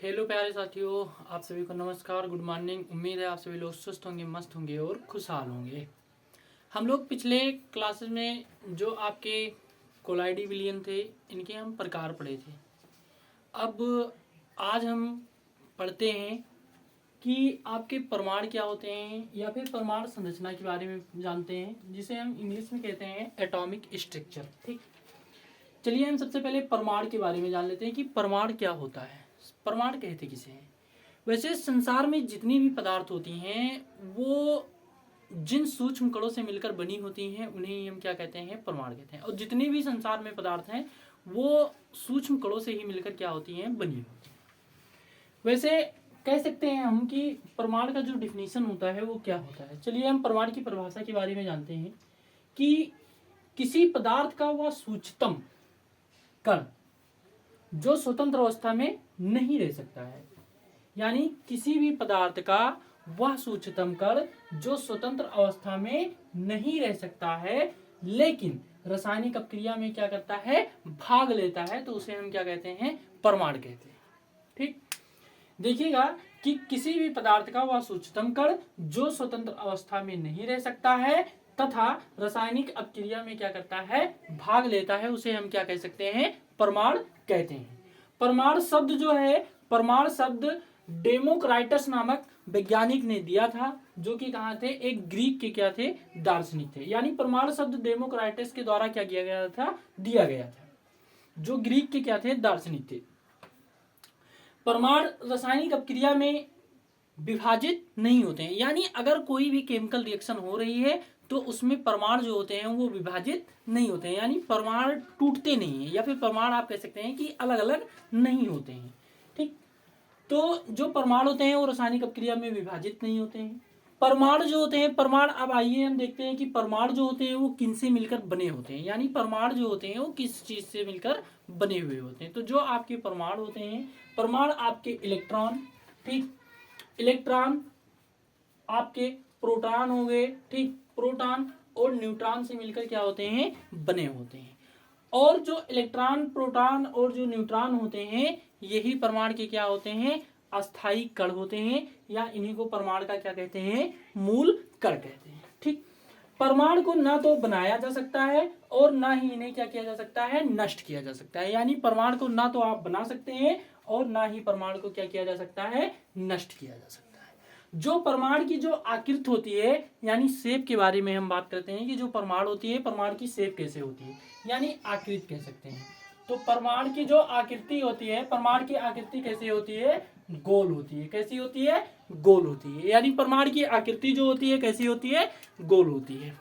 Hello प्यारे साथियों, आप सभी को नमस्कार, गुड मॉर्निंग। उम्मीद है आप सभी लोग स्वस्थ होंगे, मस्त होंगे और खुशहाल होंगे। हम लोग पिछले क्लासेस में जो आपके कोलाइडी विलियन थे, इनके हम प्रकार पढ़े थे। अब आज हम पढ़ते हैं कि आपके परमाणु क्या होते हैं या फिर परमाणु संरचना के बारे में जानते हैं, जिसे हम इंग्लिश में कहते हैं एटॉमिक स्ट्रक्चर। ठीक, चलिए हम सबसे पहले परमाणु के बारे में जान लेते हैं कि परमाणु क्या होता है, परमाणु कहते किसे हैं। वैसे संसार में जितनी भी पदार्थ होती हैं वो जिन सूक्ष्म कणों से मिलकर बनी होती हैं उन्हें हम क्या कहते हैं, परमाणु कहते हैं। और जितनी भी संसार में पदार्थ हैं वो सूक्ष्म कणों से ही मिलकर क्या होती हैं, बनी होती हैं। वैसे कह सकते हैं हम कि परमाणु का जो डिफिनीशन होता है वो क्या होता है। चलिए हम परमाणु की परिभाषा के बारे में जानते हैं कि किसी पदार्थ का वह सूक्ष्मतम कण जो स्वतंत्र अवस्था में नहीं रह सकता है, यानी किसी भी पदार्थ का वह सूक्ष्मतम कण जो स्वतंत्र अवस्था में नहीं रह सकता है लेकिन रासायनिक अपक्रिया में क्या करता है, भाग लेता है, तो उसे हम क्या कहते हैं, परमाणु कहते हैं। ठीक, देखिएगा कि किसी भी पदार्थ का वह सूक्ष्मतम कण जो स्वतंत्र अवस्था में नहीं रह सकता है तथा रासायनिक अपक्रिया में क्या करता है, भाग लेता है, उसे हम क्या कह सकते हैं, परमाणु कहते हैं। परमाणु शब्द जो है, परमाणु शब्द डेमोक्राइटस नामक वैज्ञानिक ने दिया था, जो कि कहाँ थे, एक ग्रीक के क्या थे, दार्शनिक थे। यानी परमाणु शब्द डेमोक्राइटस के द्वारा क्या किया गया था, दिया गया था, जो ग्रीक के क्या थे, दार्शनिक थे। परमाणु रासायनिक अपक्रिया में विभाजित नहीं होते हैं, यानी अगर कोई भी केमिकल रिएक्शन हो रही है तो उसमें परमाणु जो होते हैं वो विभाजित नहीं होते हैं, यानी परमाणु टूटते नहीं है, या फिर परमाणु आप कह सकते हैं कि अलग अलग नहीं होते हैं। ठीक, तो जो परमाणु होते हैं वो रासायनिक अपक्रिया में विभाजित नहीं होते हैं। परमाणु जो होते हैं, परमाणु, अब आइए हम देखते हैं कि परमाणु जो होते हैं वो किन से मिलकर बने होते हैं, यानी परमाणु जो होते हैं वो किस चीज से मिलकर बने हुए होते हैं। तो जो आपके परमाणु होते हैं, परमाणु आपके इलेक्ट्रॉन, ठीक, इलेक्ट्रॉन आपके प्रोटॉन हो गए, ठीक, प्रोटॉन और न्यूट्रॉन से मिलकर क्या होते हैं, बने होते हैं। और जो इलेक्ट्रॉन, प्रोटॉन और जो न्यूट्रॉन होते हैं यही परमाणु के क्या होते हैं, अस्थायी कण होते हैं, या इन्हीं को परमाणु का क्या कहते हैं, मूल कण कहते हैं। ठीक, परमाणु को ना तो बनाया जा सकता है और ना ही इन्हें क्या किया जा सकता है, नष्ट किया जा सकता है। यानी परमाणु को ना तो आप बना सकते हैं और ना ही परमाणु को क्या किया जा सकता है, नष्ट किया जा सकता है। जो परमाणु की जो आकृति होती है, यानी शेप के बारे में हम बात करते हैं कि जो परमाणु होती है, परमाणु की शेप कैसे होती है, यानी आकृति कह सकते हैं। तो परमाणु की जो आकृति होती है, परमाणु की आकृति कैसे होती है, गोल होती है। कैसी होती है, गोल होती है। यानी परमाणु की आकृति जो होती है कैसी होती है, गोल होती है।